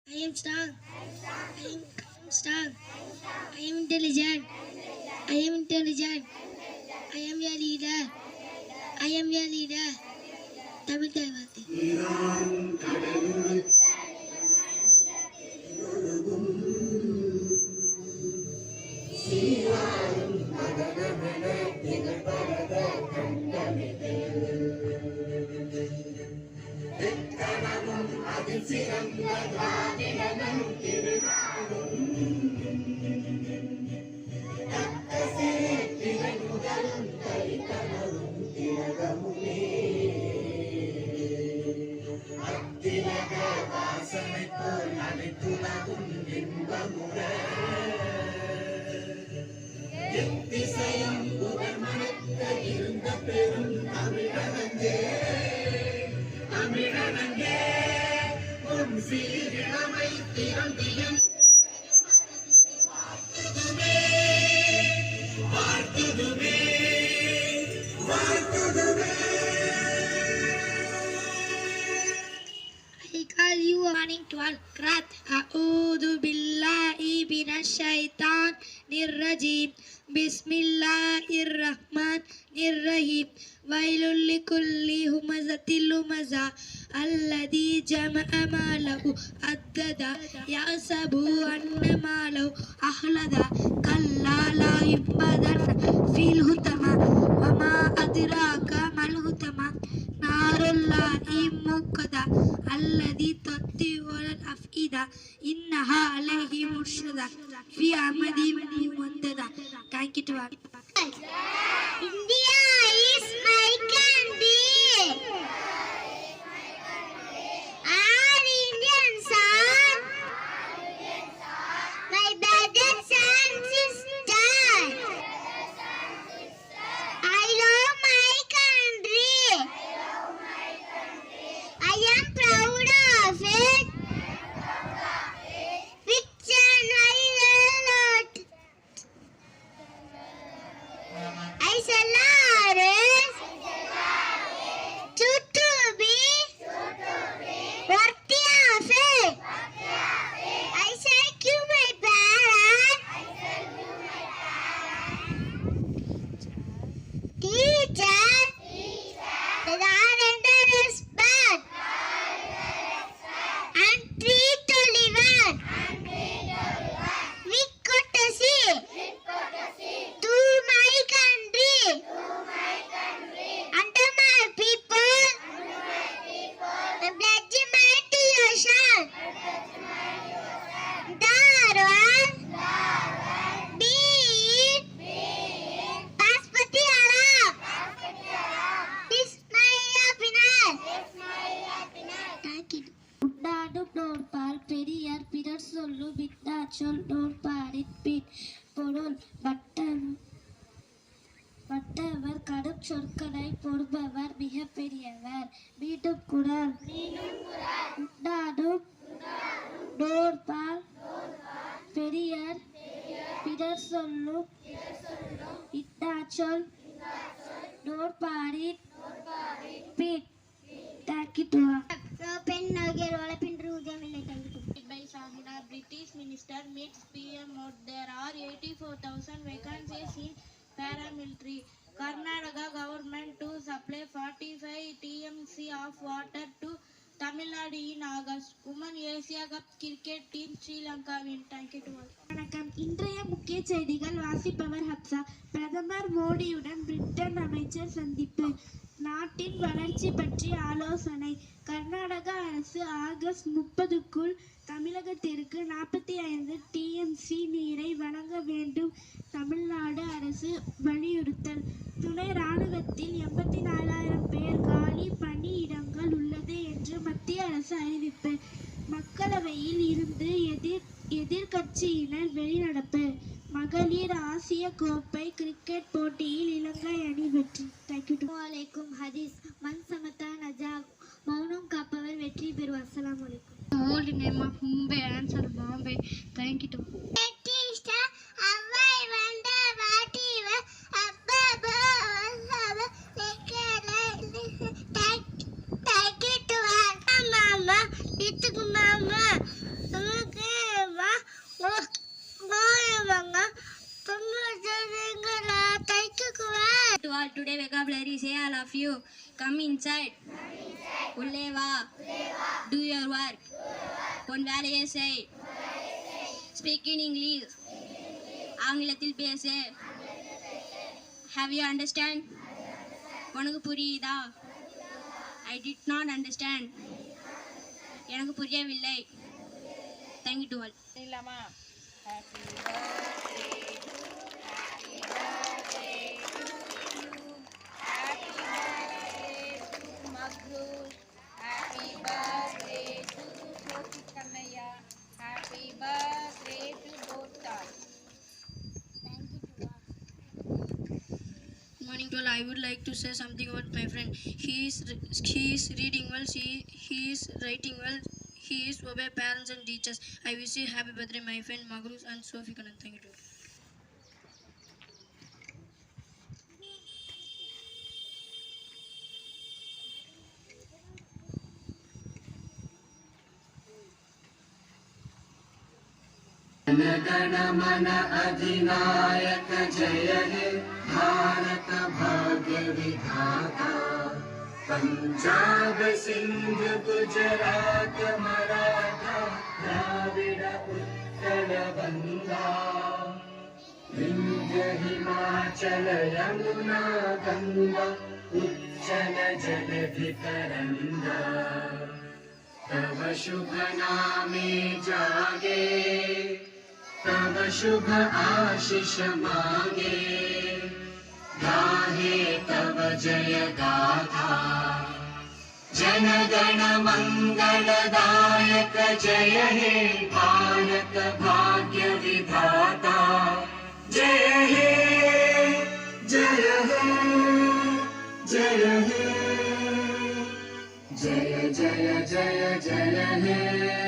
I am strong. I am strong. I am intelligent. I am intelligent. I am your leader. I am your leader. Tamil தாய்வார்த்தை. Morning to all. Qiraat. A'udhu billahi minash shaitanir rajim. Bismillahirrahmanirrahim. Wailul likulli humazatil lumaza. Alladhi jama'a malahu addada. Ya'sabu anna malahu ahlada. Kalla la yunbadanna fil hutama. Wama adraka mal hutama. Narullahi muqada. الذي تطيع الأفئدة إنها عليه مرشدة في عمد ممددة. Thank you to all. India is my country. All Indians are my brothers and sisters. I love my country. I am proud of it. Which and I lot. I shall always choose to be worthy of it. I shall give my parents, teachers, love and respect, and treat to live with courtesy to my country and to my people. I pledge my devotion. Darwan, be it Pashupati Alam. This my happiness. Thank you. உண்டாடும் நோற்பால் Periyar பிறர் சொல்லு விட்டா சொல் நோற்பாரின் பின் பொருள் வட்டவர் கடும் சொற்களை பொறுப்பவர் மிக பெரியவர். மீண்டும் குரல். உண்டாடும் நோற்பால் பெரியார் பிறர் சொல்லும் விட்டா சொல் நோற்பாரின் பின். Thank you to all. By Shahina, British minister meets PM Modi. There are 84,000 vacancies in paramilitary. Karnataka government to supply 45 TMC of water to Tamil Nadu in August. Women Asia Cup cricket team Sri Lanka win. Thank you to all. வணக்கம். இன்றைய முக்கிய செய்திகள் வாசிப்பவர் ஹப்சா. பிரதமர் மோடியுடன் Britain அமைச்சர் சந்திப்பு. நாட்டின் வளர்ச்சி பற்றி ஆலோசனை. கர்நாடக அரசு ஆகஸ்ட் 30க்குள் தமிழகத்திற்கு 45 டிஎம்சி நீரை வழங்க வேண்டும். தமிழ்நாடு அரசு வலியுறுத்தல். துணை ராணுவத்தில் 84,000 பேர் காலி பணியிடங்கள் உள்ளது என்று மத்திய அரசு அறிவிப்பு. மக்களவையில் இருந்து எதிர்க்கட்சியினர் வெளிநடப்பு. மகளிர் ஆசிய கோப்பை கிரிக்கெட் போட்டியில் இலங்கை அணி வெற்றி. Assalamualaikum. Hadith Man Samata Najab. மௌனம் காப்பவர் வெற்றி பெறுவார். Assalamualaikum. Old name of Mumbai, answer Bombay. Thank you to all. Mama, itu mama. of you. Come inside. உள்ளே வா. Do your work. உன் வேலையை செய். Speak in English. ஆங்கிலத்தில் பேசு. Have you understand? உனக்கு புரியுதா? I did not understand. எனக்கு புரியவில்லை. Thank you to all. இல்லாமா Happy birthday to Jyoti Kannaya. Happy birthday to both us. Good morning to all. I would like to say something about my friend. He is reading well. He is writing well. He is obey parents and teachers. I wish you happy birthday, my friend Magruz and Sophie Kanan. Thank you to all. गण मन अधिनायक जय हे भारत भाग्य विधाता पंजाब सिंध गुजरात मराठा द्राविड उत्कल गंगा विंध्य हिमाचल यमुना गंगा उच्चल जलधि तरंगा तव शुभ नामे जागे तव शुभ आशीष मांगे गाहे तव जय गाथा जन गण मंगलदायक जय हे भारत भाग्य विधाता जय हे जय हे जय हे जय जय जय जय हे